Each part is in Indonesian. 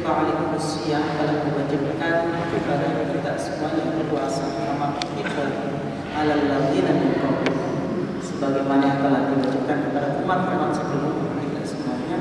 kutiba alaikumusiyam telah diwajibkan kepada kita semuanya berpuasa kama kutiba alal ladzina min qablikum, sebagaimana yang telah diwajibkan kepada umat-umat sebelum kita semuanya,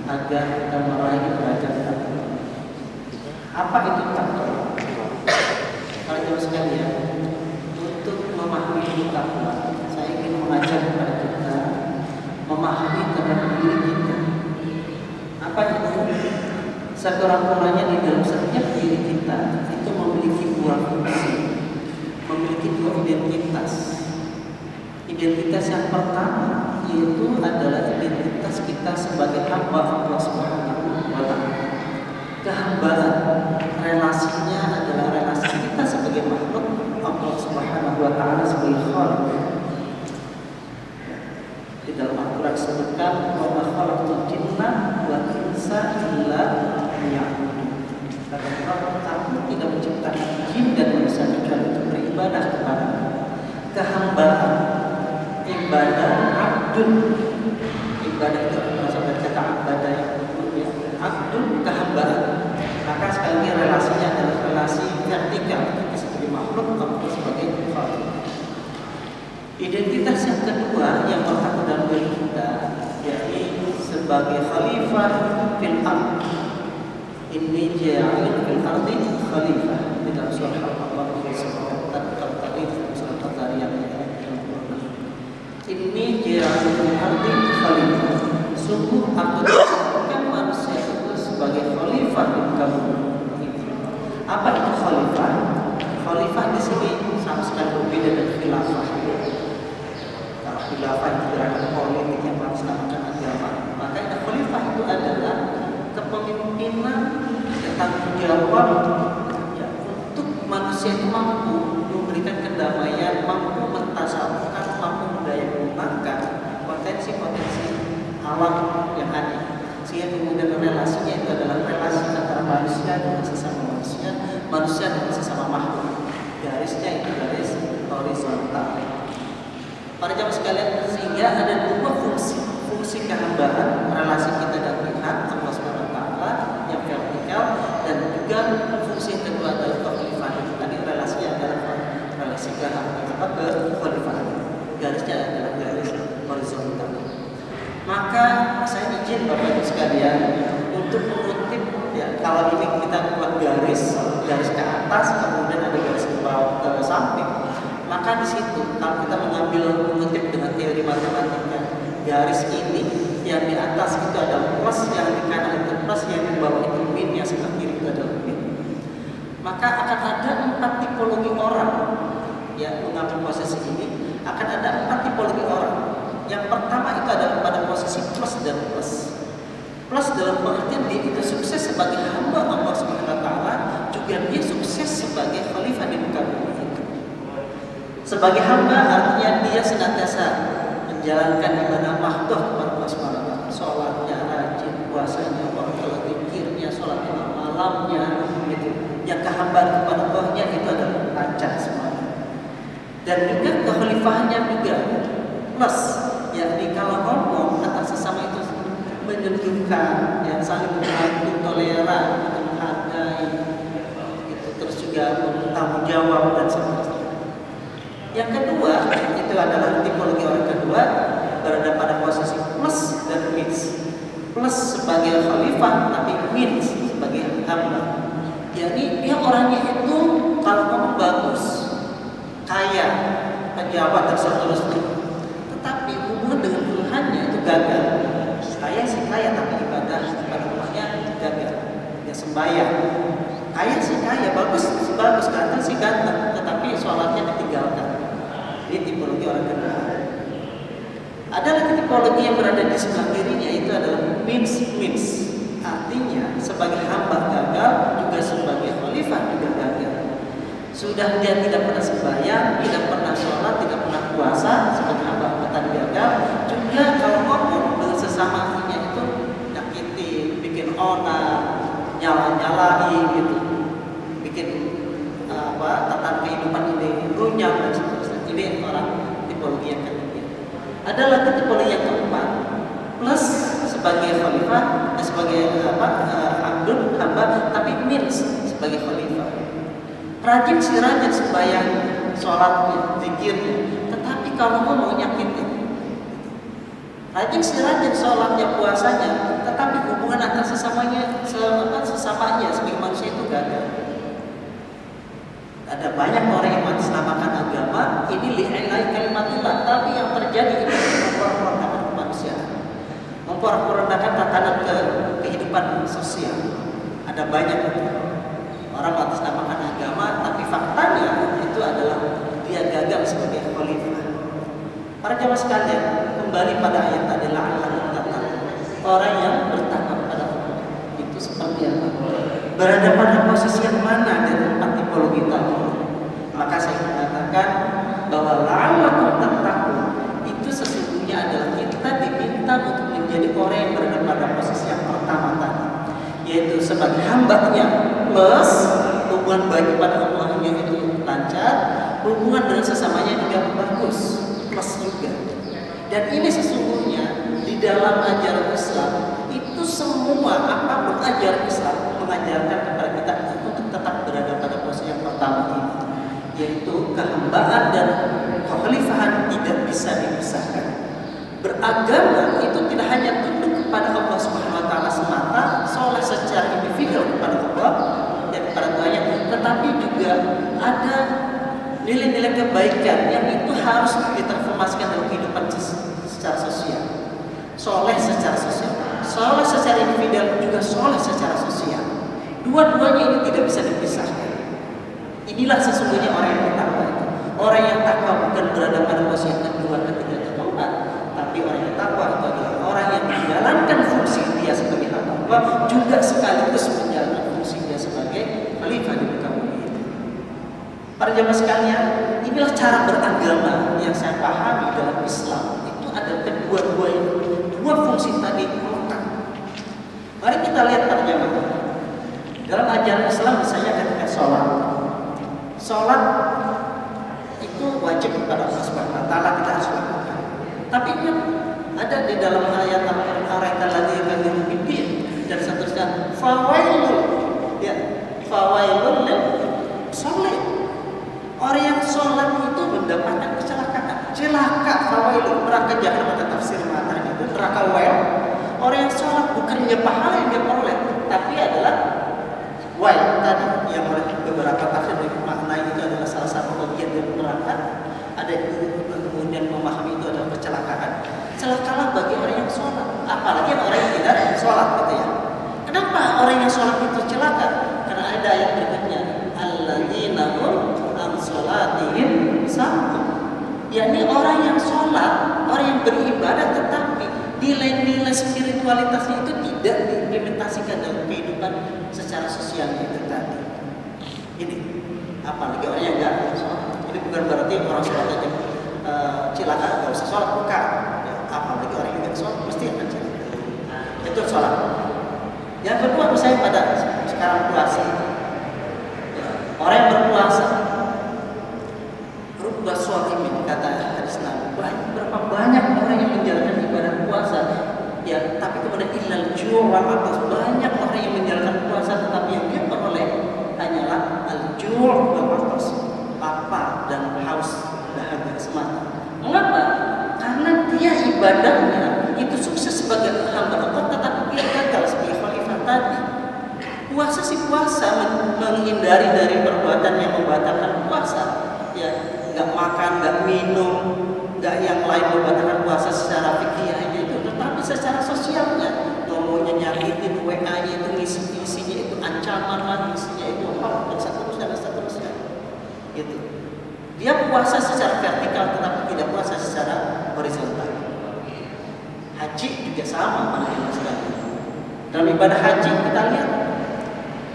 agar kita meraih derajat takwa. Apa itu takwa? Para sekalian, untuk memahami takwa, saya ingin mengajak kepada kita memahami tentang diri kita. Apa itu? Sekurang-kurangnya di dalam setiap diri kita itu memiliki dua fungsi, memiliki dua identitas. Identitas yang pertama yaitu adalah identitas kita sebagai hamba Allah Subhanahu wa Ta'ala. Kehambaan, relasinya adalah relasi kita sebagai makhluk Allah Subhanahu wa Ta'ala sebagai Khaliq. Di dalam Al-Quran disebutkan wa ma khalaqtul jinna wal insa illa liya'budun. Kata Allah, aku tidak menciptakan jin dan manusia kecuali untuk beribadah kepada kehambaan, ibadah abdun. Ibadah itu berasal dari kata ibadah yang ya, abdun, kehambaan. Maka sekali lagi relasinya adalah relasi vertikal, kita sebagai makhluk, Allah sebagai Khaliq. Identitas yang kedua yang melekat dalam diri kita, yakni sebagai khalifah fil ard. Inni ja'ilun fil ardi khalifah. Di dalam surah Al-Baqarah surah Al-Zariyat. Inni ja'ilun fil ardi khalifah. Sungguh aku jadikan manusia itu sebagai khalifah di kamu. Apa itu khalifah? Khalifah di sini sama sekali berbeda dengan khilafah. Khilafah itu gerakan politik yang melaksanakan agama. Maka khalifah itu adalah kepemimpinan tanggung jawab ya, untuk manusia itu mampu memberikan kedamaian, mampu mentasawufkan, mampu menggunakan potensi-potensi alam yang ada. Sehingga kemudian relasinya itu adalah relasi antara manusia dengan sesama manusia, manusia dengan sesama makhluk. Garisnya itu garis horizontal. Para jamaah sekalian, sehingga ada dua fungsi kehambaan, relasi kita dan Tuhan Allah SWT yang vertikal, dan juga fungsi yang kedua adalah kekhalifahan. Tadi relasinya adalah relasi kekhalifahan, garisnya adalah garis horizontal. Maka saya izin Bapak Ibu sekalian untuk mengutip ya, kalau ini kita buat garis ke atas, kemudian ada garis ke bawah ke samping. Maka di situ kalau kita mengutip dengan teori matematika, garis ini yang di atas itu adalah plus, yang di kanan itu plus, yang di bawah itu min, yang sebelah kiri itu adalah min. Maka akan ada 4 tipologi orang yang mengambil posisi ini. Akan ada 4 tipologi orang. Yang pertama itu adalah pada posisi plus dan plus. Plus dalam pengertian dia itu sukses sebagai hamba Allah Subhanahu wa Ta'ala, juga dia sukses sebagai khalifah di muka bumi. Sebagai hamba artinya dia senantiasa menjalankan ibadah mahdoh kepada Allah Subhanahu wa Ta'ala. Sholatnya rajin, puasanya, waktu zikirnya, sholat malamnya, gitu. Yang kehambaan kepada Allahnya itu adalah lancar semuanya. Dan juga kekhalifahannya juga plus, yakni kalau ngomong antara sesama itu menunjukkan yang saling membantu, toleran, menghargai, gitu. Terus juga bertanggung jawab dan sebagainya. Yang kedua itu adalah tipologi orang kedua berada pada posisi plus dan minus. Plus sebagai khalifah tapi minus sebagai hamba. Jadi dia orangnya itu kalau ngomong bagus, kaya, pejabat dan seterusnya. Tetapi hubungan dengan Tuhannya itu gagal. Kaya sih kaya tapi ibadah pada rumahnya gagal. Dia sembahyang. Kaya sih kaya, bagus, ganteng sih ganteng, tetapi sholatnya ditinggalkan. Ini tipologi orang kedua. Ada lagi tipologi yang berada di sebelah kirinya, itu adalah mins. Artinya sebagai hamba gagal, juga sebagai khalifah juga gagal. Sudah dia tidak pernah sembahyang, tidak pernah sholat, tidak pernah puasa sebagai hamba tadi gagal. Juga kalau ngomong dengan sesama artinya itu nyakiti, bikin onar, nyala-nyalahi gitu, bikin tatanan kehidupan ini runyam dan seterusnya. Ini orang tipologi yang ketiga. Ada lagi tipologi yang keempat, plus sebagai khalifah, sebagai abdun hamba, tapi means sebagai khalifah. Rajin sembahyang, sholatnya, zikirnya, tetapi kalau mau nyakitin. Rajin sholatnya, puasanya, tetapi hubungan antar sesamanya sebagai manusia itu gak ada. Ada banyak orang yang mengatasnamakan agama ini li'ilai kalimatillah, tapi yang terjadi itu memporak-porandakan kemanusiaan, memporak-porandakan tatanan kehidupan sosial. Ada banyak orang mengatasnamakan agama, tapi faktanya itu adalah dia gagal sebagai khalifah. Para jamaah sekalian, kembali pada ayat tadi, la'allakum tattaqun. Orang yang bertakwa kepada Allah itu seperti apa? Berada pada posisi yang mana dari empat tipologi tadi? Maka saya mengatakan bahwa la'allakum tattaqun itu sesungguhnya adalah kita diminta untuk menjadi orang yang berada pada posisi yang pertama tadi, yaitu sebagai hambanya, plus hubungan baik kepada Allahnya itu lancar, hubungan dengan sesamanya juga bagus, plus juga. Dan ini sesungguhnya di dalam ajaran Islam itu semua, apapun ajaran Islam mengajarkan kepada kita untuk tetap berada pada posisi yang pertama ini, yaitu kehambaan dan kekhalifahan tidak bisa dipisahkan. Beragama itu tidak hanya tunduk kepada Allah Subhanahu wa taala semata, soleh secara individu kepada Allah dan kepada Tuhannya, tetapi juga ada nilai-nilai kebaikan yang itu harus ditransformasikan dalam kehidupan secara sosial. Soleh secara sosial, soleh secara individu, juga soleh secara sosial. Dua-duanya ini tidak bisa dipisahkan. Inilah sesungguhnya orang yang bertakwa itu. Orang yang takwa bukan berada pada posisi yang kedua, ketiga, keempat, tapi orang yang takwa itu adalah orang yang menjalankan fungsi dia sebagai hamba Allah, juga sekaligus menjalankan fungsi dia sebagai khalifah di muka bumi ini. Para jamaah sekalian, inilah cara beragama yang saya pahami dalam Islam. Itu ada dua fungsi tadi melekat. Mari kita lihat para jamaah. Dalam ajaran Islam misalnya ketika sholat itu wajib kepada Allah Subhanahu wa taala, kita harus lakukan. Tapi ini ada di dalam ayat Al-Qur'an lagi dan seterusnya, fawailul lil sholih. Orang yang sholat itu mendapatkan kecelakaan. Celaka, fawailul, neraka jahanam, atau tafsir matanya itu neraka wail. Orang yang sholat bukannya pahala yang dia peroleh, tapi adalah wail tadi yang oleh beberapa tafsir makna itu adalah salah satu bagian dari neraka. Ada kemudian memahami itu adalah kecelakaan. Celakalah bagi orang yang sholat, apalagi orang yang tidak sholat, gitu ya. Kenapa orang yang sholat itu celaka? Karena ada ayat berikutnya, alladzina hum an sholatihim sahun. yakni orang yang sholat, orang yang beribadah, tetapi nilai-nilai spiritualitasnya itu tidak diimplementasikan dalam kehidupan secara sosialnya itu tadi. Ini apalagi orang yang nggak sholat. Ini bukan berarti orang sholat aja cilaka, nggak usah sholat, bukan. Ya, apalagi orang yang nggak sholat mesti akan cilaka. Itu sholat. Yang kedua misalnya pada sekarang puasa, orang yang berpuasa, rubah sholimin, kata hadis Nabi, berapa banyak orang yang menjalankan ibadah puasa, ya, tapi kemudian illal ju' wal atas, banyak orang yang menjalankan puasa tetapi yang dia peroleh hanyalah al-ju' wal atas, lapar dan haus, dahaga semata. Mengapa? Karena dia ibadahnya itu sukses sebagai hamba Allah, tetapi dia gagal sebagai khalifah tadi. Puasa si puasa menghindari dari perbuatan yang membatalkan puasa, ya, nggak makan, nggak minum, nggak yang lain membatalkan puasa secara fikihnya itu, tetapi secara sosialnya ngomongnya nyakitin, WA-nya itu isinya itu ancaman lagi, isinya itu apa, dan seterusnya, gitu. Dia puasa secara vertikal tetapi tidak puasa secara horizontal. Haji juga sama, dalam ibadah haji kita lihat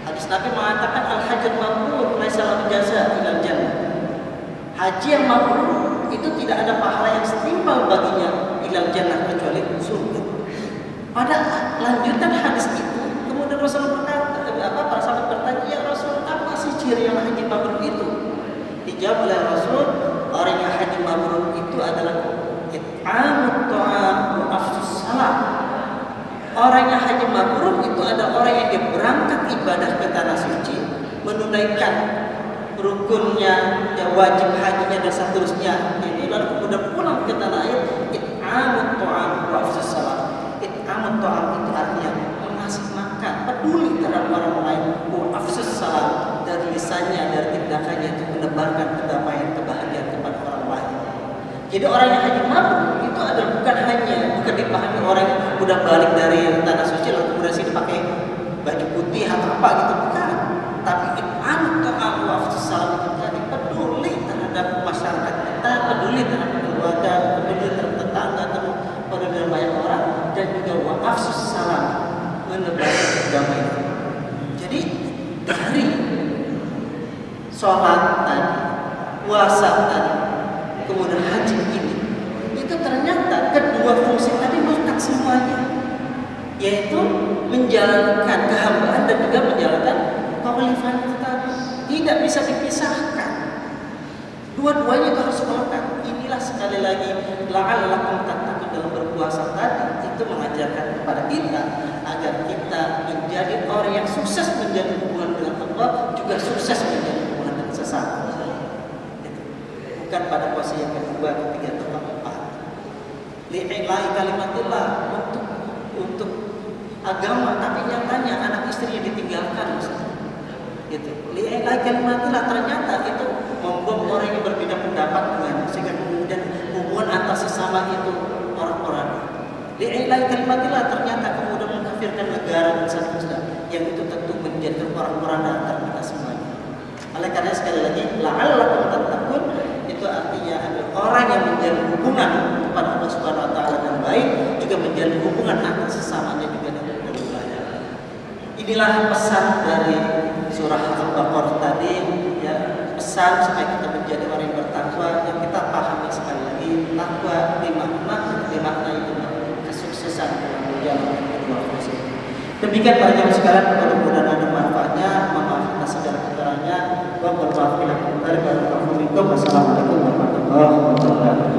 hadis Nabi mengatakan al-hajjul mabrur laisa lahu jazaa ilal jannah. Haji yang mabrur itu tidak ada pahala yang setimpal baginya ilal jannah kecuali surga. Pada lanjutan hadis itu kemudian Rasul berkata, para sahabat bertanya, ya Rasul, apa sih ciri yang haji mabrur itu? Dijawab oleh Rasul, orang yang haji mabrur itu adalah it'amut ta'am wa afsus salam. orang yang haji mabrur itu ada orang yang dia berangkat ibadah ke tanah suci, menunaikan rukunnya, ya wajib hajinya dan seterusnya. Ini lalu kemudian pulang ke tanah air, it'amut ta'am wa afsus salam. It'amut ta'am itu artinya mengasih makan, peduli terhadap orang lain, wa afsus salam, dari lisannya, dari tindakannya itu menebarkan kedamaian, kebahagiaan kepada orang lain. Jadi orang yang haji mabrur itu adalah bukan dipahami orang yang udah balik dari tanah suci lalu kemudian sini pakai baju putih atau apa gitu, bukan. Tapi it'amut ta'am wa afsus salam itu tadi peduli terhadap masyarakat kita, peduli terhadap keluarga, peduli terhadap tetangga, peduli terhadap banyak orang, dan juga wa afsus salam, menebarkan kedamaian. Jadi dari sholat tadi, puasa tadi, kemudian haji ini, itu ternyata kedua fungsi tadi melekat semuanya, yaitu menjalankan kehambaan dan juga menjalankan kekhalifahan itu tadi. Tidak bisa dipisahkan. Dua-duanya itu harus melekat. Inilah sekali lagi la'allakum tattaqun dalam berpuasa tadi itu mengajarkan kepada kita agar kita menjadi orang yang sukses menjalin hubungan dengan Allah, juga sukses menjalin hubungan dengan sesama. Bukan pada posisi yang kedua, ketiga, atau keempat. Li'ilahi kalimatillah, untuk agama, tapi nyatanya anak istrinya ditinggalkan, gitu. Li'ilahi kalimatillah, ternyata itu membom orang yang berbeda pendapat dengan, sehingga kemudian hubungan antar sesama itu orang-orang. Li'ilahi kalimatillah, ternyata kemudian mengkafirkan negara dan seterusnya, yang itu tentu menjadikan orang-orang antar kita semuanya. Oleh karena sekali lagi, la'allakum tattaqun itu artinya ada orang yang menjalin hubungan kepada Allah Subhanahu wa taala dengan baik, juga menjalin hubungan antar sesamanya juga dengan baik. Inilah pesan dari surah Al-Baqarah tadi, ya, pesan supaya kita menjadi orang yang bertakwa, yang kita pahami sekali lagi takwa dimakna itu kesuksesan dalam menjalankan kedua fungsi. Demikian para jamaah sekalian, mudah-mudahan ada manfaatnya. Memaafkan segala kekurangannya. Wa bermaaf bila kita. Wassalamualaikum warahmatullahi wabarakatuh.